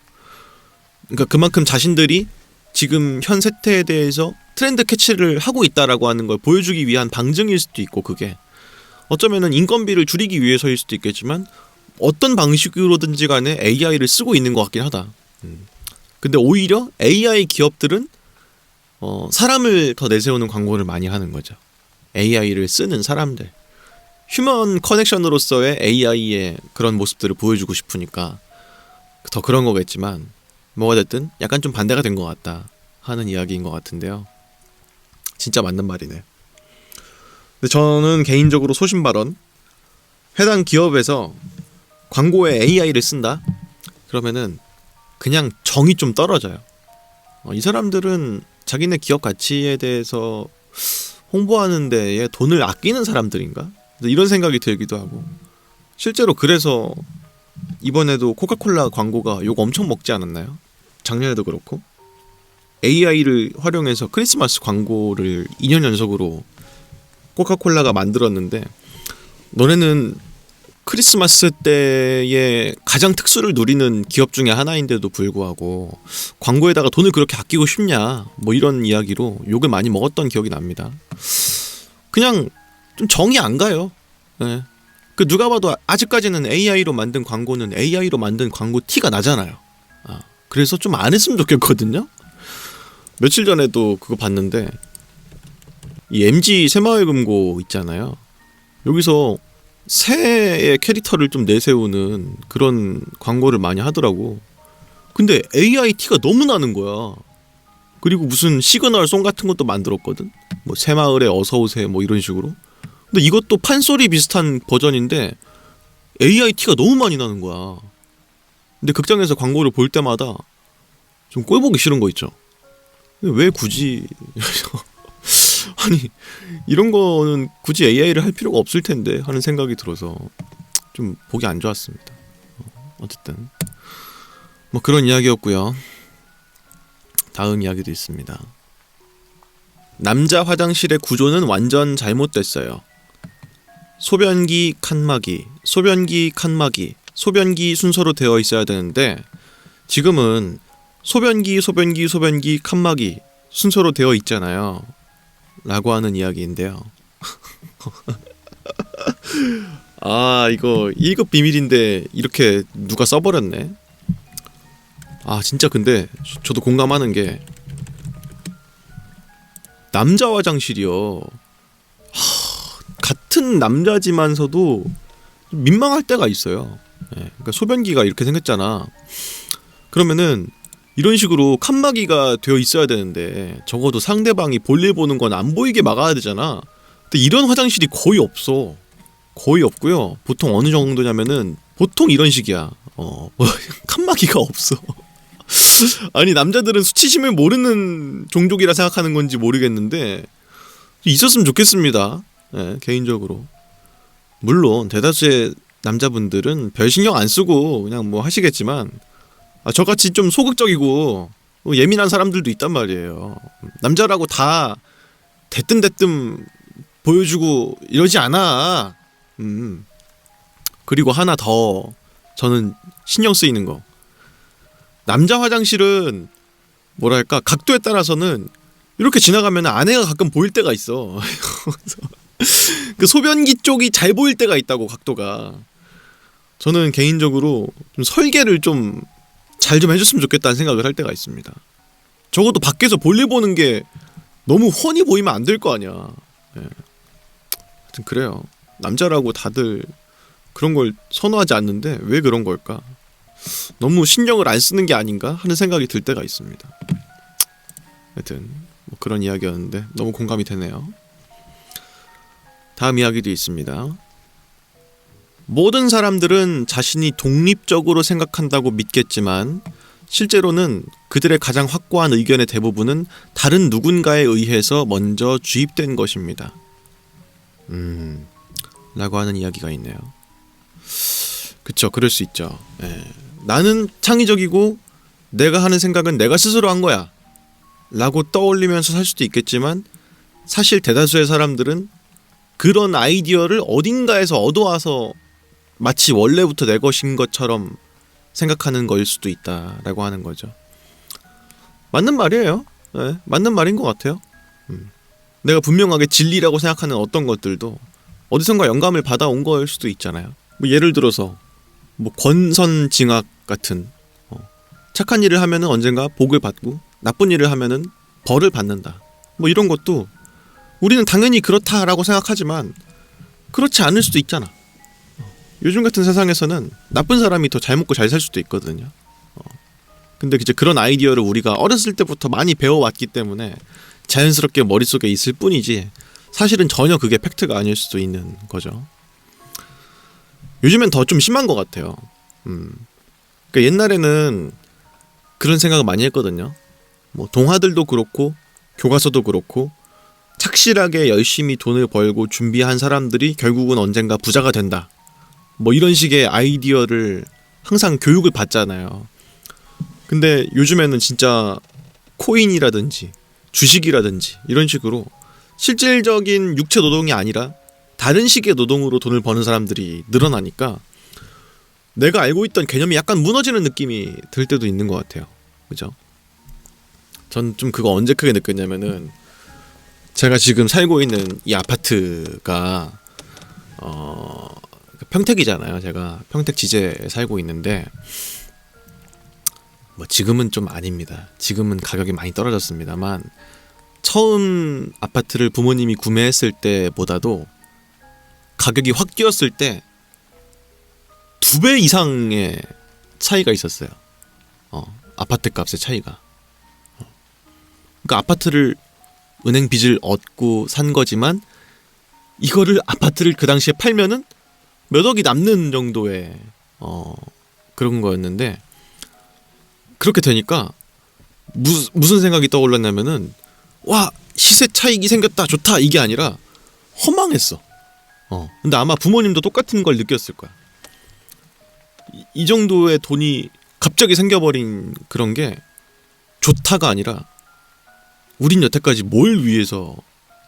그러니까 그만큼 자신들이 지금 현 세태에 대해서 트렌드 캐치를 하고 있다라고 하는 걸 보여주기 위한 방증일 수도 있고, 그게 어쩌면은 인건비를 줄이기 위해서일 수도 있겠지만 어떤 방식으로든지 간에 AI를 쓰고 있는 것 같긴 하다. 근데 오히려 AI 기업들은 사람을 더 내세우는 광고를 많이 하는 거죠. AI를 쓰는 사람들, 휴먼 커넥션으로서의 AI의 그런 모습들을 보여주고 싶으니까 더 그런 거겠지만, 뭐가 됐든 약간 좀 반대가 된 것 같다 하는 이야기인 것 같은데요. 진짜 맞는 말이네. 근데 저는 개인적으로 소신 발언, 해당 기업에서 광고에 AI를 쓴다? 그러면은 그냥 정이 좀 떨어져요. 이 사람들은 자기네 기업 가치에 대해서 홍보하는 데에 돈을 아끼는 사람들인가? 이런 생각이 들기도 하고, 실제로 그래서 이번에도 코카콜라 광고가 욕 엄청 먹지 않았나요? 작년에도 그렇고 AI를 활용해서 크리스마스 광고를 2년 연속으로 코카콜라가 만들었는데, 너네는 크리스마스 때에 가장 특수를 누리는 기업 중에 하나인데도 불구하고 광고에다가 돈을 그렇게 아끼고 싶냐, 뭐 이런 이야기로 욕을 많이 먹었던 기억이 납니다. 그냥 좀 정이 안 가요. 네. 그 누가 봐도 아직까지는 AI로 만든 광고는 AI로 만든 광고 티가 나잖아요. 그래서 좀 안 했으면 좋겠거든요. 며칠 전에도 그거 봤는데, 이 MG 새마을금고 있잖아요. 여기서 새의 캐릭터를 좀 내세우는 그런 광고를 많이 하더라고. 근데 AI 티가 너무 나는 거야. 그리고 무슨 시그널 송 같은 것도 만들었거든. 뭐 새마을에 어서오세요 뭐 이런 식으로. 근데 이것도 판소리 비슷한 버전인데 AI 티가 너무 많이 나는 거야. 근데 극장에서 광고를 볼 때마다 좀 꼴보기 싫은 거 있죠. 왜 굳이 아니 이런 거는 굳이 AI를 할 필요가 없을 텐데 하는 생각이 들어서 좀 보기 안 좋았습니다. 어쨌든 뭐 그런 이야기였고요. 다음 이야기도 있습니다. 남자 화장실의 구조는 완전 잘못됐어요. 소변기, 칸막이, 소변기, 칸막이, 소변기 순서로 되어 있어야 되는데 지금은 소변기, 소변기, 소변기, 칸막이 순서로 되어 있잖아요. 라고 하는 이야기인데요. 이거 1급 비밀인데 이렇게 누가 써버렸네. 진짜 근데 저도 공감하는 게, 남자 화장실이요. 같은 남자지만서도 좀 민망할 때가 있어요. 그러니까 소변기가 이렇게 생겼잖아. 그러면은 이런 식으로 칸막이가 되어 있어야 되는데 적어도 상대방이 볼일 보는 건 안 보이게 막아야 되잖아. 근데 이런 화장실이 거의 없어. 거의 없고요. 보통 어느 정도냐면은 보통 이런 식이야. 뭐 칸막이가 없어. 아니 남자들은 수치심을 모르는 종족이라 생각하는 건지 모르겠는데 있었으면 좋겠습니다. 네, 개인적으로. 물론 대다수의 남자분들은 별 신경 안 쓰고 그냥 뭐 하시겠지만 저같이 좀 소극적이고 예민한 사람들도 있단 말이에요. 남자라고 다 대뜸대뜸 보여주고 이러지 않아. 그리고 하나 더 저는 신경 쓰이는 거. 남자 화장실은 뭐랄까 각도에 따라서는 이렇게 지나가면 아내가 가끔 보일 때가 있어. 그 소변기 쪽이 잘 보일 때가 있다고 각도가. 저는 개인적으로 좀 설계를 좀 잘 좀 해줬으면 좋겠다는 생각을 할 때가 있습니다. 적어도 밖에서 볼일 보는 게 너무 훤히 보이면 안 될 거 아니야. 예. 하여튼 그래요. 남자라고 다들 그런 걸 선호하지 않는데 왜 그런 걸까? 너무 신경을 안 쓰는 게 아닌가 하는 생각이 들 때가 있습니다. 하여튼 뭐 그런 이야기였는데 너무 공감이 되네요. 다음 이야기도 있습니다. 모든 사람들은 자신이 독립적으로 생각한다고 믿겠지만 실제로는 그들의 가장 확고한 의견의 대부분은 다른 누군가에 의해서 먼저 주입된 것입니다. 라고 하는 이야기가 있네요. 그쵸, 그럴 수 있죠. 예. 나는 창의적이고 내가 하는 생각은 내가 스스로 한 거야 라고 떠올리면서 살 수도 있겠지만 사실 대다수의 사람들은 그런 아이디어를 어딘가에서 얻어와서 마치 원래부터 내 것인 것처럼 생각하는 거일 수도 있다라고 하는 거죠. 맞는 말이에요. 네, 맞는 말인 것 같아요. 내가 분명하게 진리라고 생각하는 어떤 것들도 어디선가 영감을 받아온 거일 수도 있잖아요. 뭐 예를 들어서 뭐 권선징악 같은 착한 일을 하면은 언젠가 복을 받고 나쁜 일을 하면은 벌을 받는다. 뭐 이런 것도 우리는 당연히 그렇다라고 생각하지만 그렇지 않을 수도 있잖아. 요즘 같은 세상에서는 나쁜 사람이 더 잘 먹고 잘 살 수도 있거든요. 근데 이제 그런 아이디어를 우리가 어렸을 때부터 많이 배워왔기 때문에 자연스럽게 머릿속에 있을 뿐이지 사실은 전혀 그게 팩트가 아닐 수도 있는 거죠. 요즘엔 더 좀 심한 것 같아요. 그러니까 옛날에는 그런 생각을 많이 했거든요. 뭐 동화들도 그렇고 교과서도 그렇고 착실하게 열심히 돈을 벌고 준비한 사람들이 결국은 언젠가 부자가 된다. 뭐 이런 식의 아이디어를 항상 교육을 받잖아요. 근데 요즘에는 진짜 코인이라든지 주식이라든지 이런 식으로 실질적인 육체 노동이 아니라 다른 식의 노동으로 돈을 버는 사람들이 늘어나니까 내가 알고 있던 개념이 약간 무너지는 느낌이 들 때도 있는 것 같아요. 그죠? 전 좀 그거 언제 크게 느꼈냐면은 제가 지금 살고 있는 이 아파트가 평택이잖아요. 제가 평택 지제에 살고 있는데 뭐 지금은 좀 아닙니다. 지금은 가격이 많이 떨어졌습니다만 처음 아파트를 부모님이 구매했을 때보다도 가격이 확 뛰었을 때 2배 이상의 차이가 있었어요. 아파트 값의 차이가. 그러니까 아파트를 은행 빚을 얻고 산 거지만 이거를 아파트를 그 당시에 팔면은 몇 억이 남는 정도의 그런 거였는데 그렇게 되니까 무슨 생각이 떠올랐냐면은 와 시세 차익이 생겼다 좋다 이게 아니라 허망했어. 근데 아마 부모님도 똑같은 걸 느꼈을 거야. 이 정도의 돈이 갑자기 생겨버린 그런 게 좋다가 아니라 우린 여태까지 뭘 위해서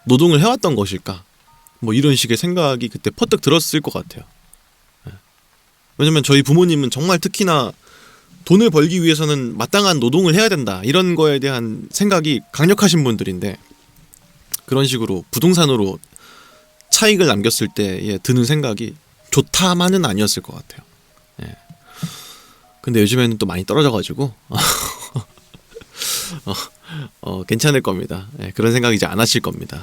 노동을 해왔던 것일까? 뭐 이런 식의 생각이 그때 퍼뜩 들었을 것 같아요. 왜냐면 저희 부모님은 정말 특히나 돈을 벌기 위해서는 마땅한 노동을 해야 된다 이런 거에 대한 생각이 강력하신 분들인데 그런 식으로 부동산으로 차익을 남겼을 때 드는 생각이 좋다만은 아니었을 것 같아요. 근데 요즘에는 또 많이 떨어져가지고 괜찮을 겁니다. 그런 생각 이제 안 하실 겁니다.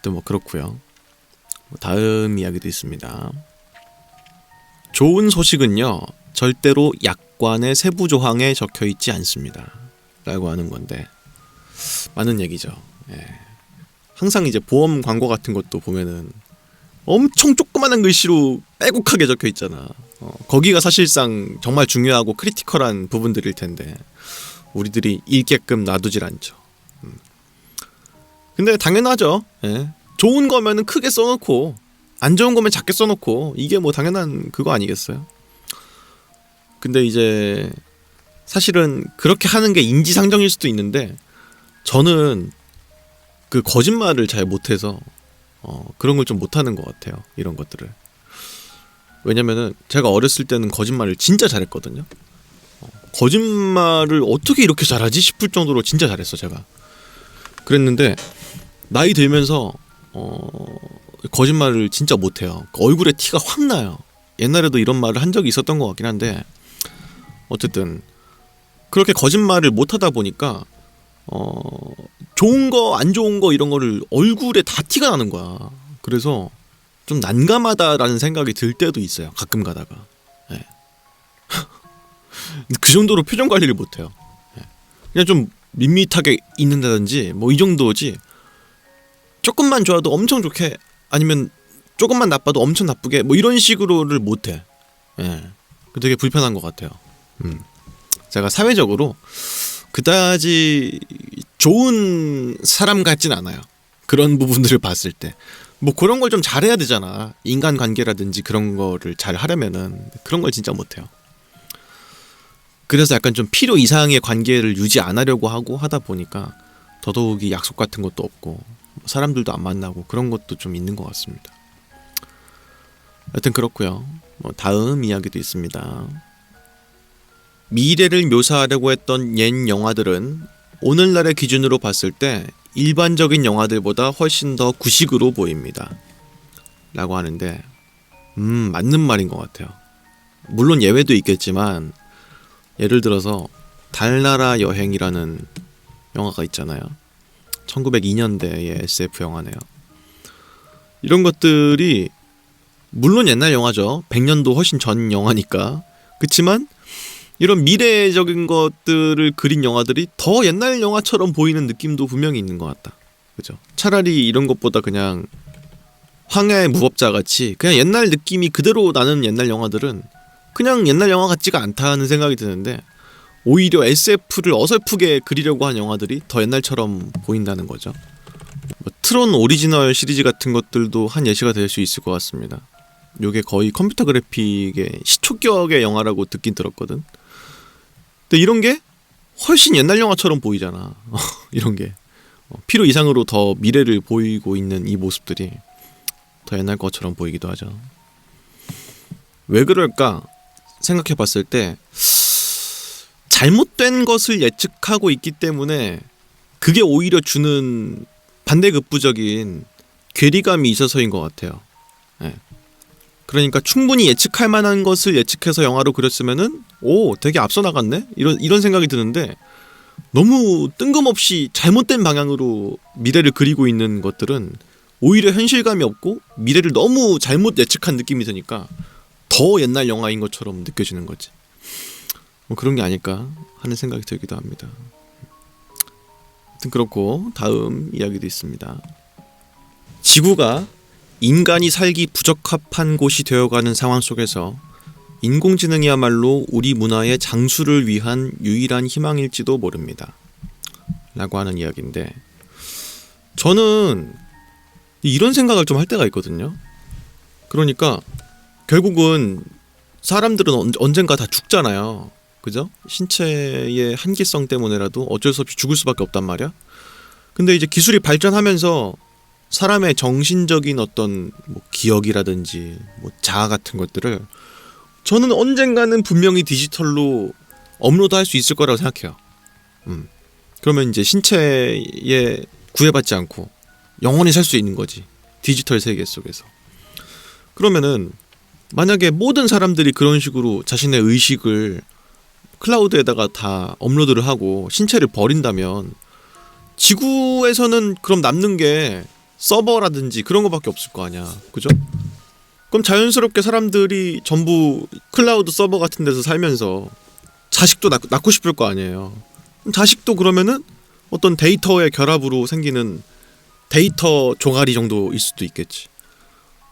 또 뭐 그렇고요. 다음 이야기도 있습니다. 좋은 소식은요 절대로 약관의 세부 조항에 적혀 있지 않습니다. 라고 하는 건데 맞는 얘기죠. 항상 이제 보험 광고 같은 것도 보면은 엄청 조그마한 글씨로 빼곡하게 적혀 있잖아. 거기가 사실상 정말 중요하고 크리티컬한 부분들일 텐데 우리들이 읽게끔 놔두질 않죠. 근데 당연하죠. 예. 좋은 거면은 크게 써놓고 안 좋은 거면 작게 써놓고 이게 뭐 당연한 그거 아니겠어요? 근데 이제 사실은 그렇게 하는 게 인지상정일 수도 있는데 저는 그 거짓말을 잘 못해서 그런 걸 좀 못하는 것 같아요. 이런 것들을. 왜냐면은 제가 어렸을 때는 거짓말을 진짜 잘했거든요. 거짓말을 어떻게 이렇게 잘하지 싶을 정도로 진짜 잘했어 제가. 그랬는데 나이 들면서 거짓말을 진짜 못해요. 얼굴에 티가 확 나요. 옛날에도 이런 말을 한 적이 있었던 것 같긴 한데 어쨌든 그렇게 거짓말을 못하다 보니까 좋은 거 안 좋은 거 이런 거를 얼굴에 다 티가 나는 거야. 그래서 좀 난감하다라는 생각이 들 때도 있어요. 가끔 가다가. 네. 그 정도로 표정 관리를 못해요. 네. 그냥 좀 밋밋하게 있는다든지 뭐 이 정도지. 조금만 좋아도 엄청 좋게 아니면 조금만 나빠도 엄청 나쁘게 뭐 이런 식으로를 못해. 네. 되게 불편한 것 같아요. 제가 사회적으로 그다지 좋은 사람 같진 않아요. 그런 부분들을 봤을 때. 뭐 그런 걸 좀 잘해야 되잖아. 인간관계라든지 그런 거를 잘 하려면은 그런 걸 진짜 못해요. 그래서 약간 좀 필요 이상의 관계를 유지 안 하려고 하고 하다 보니까 더더욱이 약속 같은 것도 없고 사람들도 안 만나고 그런 것도 좀 있는 것 같습니다. 여튼 그렇고요. 뭐 다음 이야기도 있습니다. 미래를 묘사하려고 했던 옛 영화들은 오늘날의 기준으로 봤을 때 일반적인 영화들보다 훨씬 더 구식으로 보입니다. 라고 하는데 맞는 말인 것 같아요. 물론 예외도 있겠지만 예를 들어서 달나라 여행이라는 영화가 있잖아요. 1902년대의 SF 영화네요. 이런 것들이 물론 옛날 영화죠. 100년도 훨씬 전 영화니까. 그치만 이런 미래적인 것들을 그린 영화들이 더 옛날 영화처럼 보이는 느낌도 분명히 있는 것 같다. 그죠? 차라리 이런 것보다 그냥 황야의 무법자 같이 그냥 옛날 느낌이 그대로 나는 옛날 영화들은 그냥 옛날 영화 같지가 않다는 생각이 드는데 오히려 SF를 어설프게 그리려고 한 영화들이 더 옛날처럼 보인다는 거죠. 뭐 트론 오리지널 시리즈 같은 것들도 한 예시가 될 수 있을 것 같습니다. 요게 거의 컴퓨터 그래픽의 시초격의 영화라고 듣긴 들었거든. 근데 이런 게 훨씬 옛날 영화처럼 보이잖아. 이런 게 필요 이상으로 더 미래를 보이고 있는 이 모습들이 더 옛날 것처럼 보이기도 하죠. 왜 그럴까 생각해 봤을 때 잘못된 것을 예측하고 있기 때문에 그게 오히려 주는 반대급부적인 괴리감이 있어서인 것 같아요. 네. 그러니까 충분히 예측할 만한 것을 예측해서 영화로 그렸으면은 오 되게 앞서 나갔네 이런 생각이 드는데 너무 뜬금없이 잘못된 방향으로 미래를 그리고 있는 것들은 오히려 현실감이 없고 미래를 너무 잘못 예측한 느낌이 드니까 더 옛날 영화인 것처럼 느껴지는 거지. 뭐 그런 게 아닐까 하는 생각이 들기도 합니다. 하여튼 그렇고 다음 이야기도 있습니다. 지구가 인간이 살기 부적합한 곳이 되어가는 상황 속에서 인공지능이야말로 우리 문화의 장수를 위한 유일한 희망일지도 모릅니다. 라고 하는 이야기인데 저는 이런 생각을 좀 할 때가 있거든요. 그러니까 결국은 사람들은 언젠가 다 죽잖아요. 그죠? 신체의 한계성 때문에라도 어쩔 수 없이 죽을 수밖에 없단 말이야. 근데 이제 기술이 발전하면서 사람의 정신적인 어떤 뭐 기억이라든지 뭐 자아 같은 것들을 저는 언젠가는 분명히 디지털로 업로드할 수 있을 거라고 생각해요. 그러면 이제 신체에 구애받지 않고 영원히 살 수 있는 거지. 디지털 세계 속에서. 그러면은 만약에 모든 사람들이 그런 식으로 자신의 의식을 클라우드에다가 다 업로드를 하고 신체를 버린다면 지구에서는 그럼 남는 게 서버라든지 그런 거밖에 없을 거 아니야. 그죠? 그럼 자연스럽게 사람들이 전부 클라우드 서버 같은 데서 살면서 자식도 낳고 싶을 거 아니에요. 자식도 그러면은 어떤 데이터의 결합으로 생기는 데이터 종아리 정도일 수도 있겠지.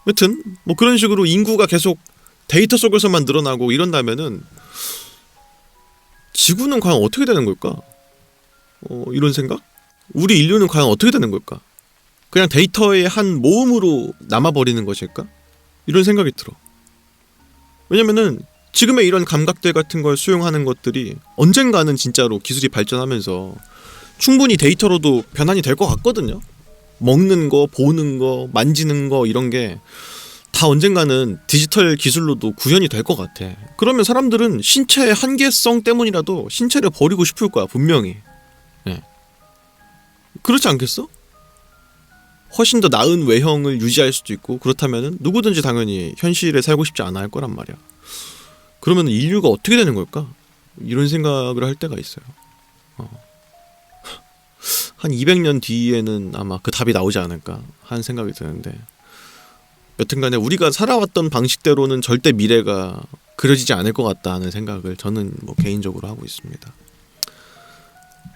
여튼 뭐 그런 식으로 인구가 계속 데이터 속에서만 늘어나고 이런다면은 지구는 과연 어떻게 되는 걸까? 이런 생각? 우리 인류는 과연 어떻게 되는 걸까? 그냥 데이터의 한 모음으로 남아버리는 것일까? 이런 생각이 들어. 왜냐면은 지금의 이런 감각들 같은 걸 수용하는 것들이 언젠가는 진짜로 기술이 발전하면서 충분히 데이터로도 변환이 될 것 같거든요. 먹는 거, 보는 거, 만지는 거 이런 게 다 언젠가는 디지털 기술로도 구현이 될 것 같아. 그러면 사람들은 신체의 한계성 때문이라도 신체를 버리고 싶을 거야, 분명히. 예. 그렇지 않겠어? 훨씬 더 나은 외형을 유지할 수도 있고, 그렇다면은 누구든지 당연히 현실에 살고 싶지 않아 할 거란 말이야. 그러면 인류가 어떻게 되는 걸까? 이런 생각을 할 때가 있어요. 한 200년 뒤에는 아마 그 답이 나오지 않을까 하는 생각이 드는데, 여튼간에 우리가 살아왔던 방식대로는 절대 미래가 그려지지 않을 것 같다는 생각을 저는 뭐 개인적으로 하고 있습니다.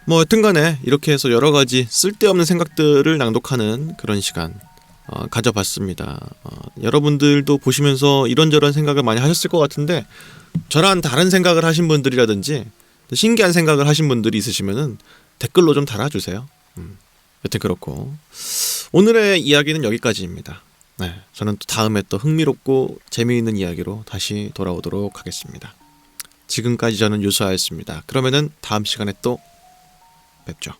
뭐 여튼간에 이렇게 해서 여러 가지 쓸데없는 생각들을 낭독하는 그런 시간 가져봤습니다. 여러분들도 보시면서 이런저런 생각을 많이 하셨을 것 같은데, 저랑 다른 생각을 하신 분들이라든지 신기한 생각을 하신 분들이 있으시면은 댓글로 좀 달아주세요. 여튼 그렇고 오늘의 이야기는 여기까지입니다. 네, 저는 또 다음에 또 흥미롭고 재미있는 이야기로 다시 돌아오도록 하겠습니다. 지금까지 저는 유수하였습니다. 그러면은 다음 시간에 또 뵙죠.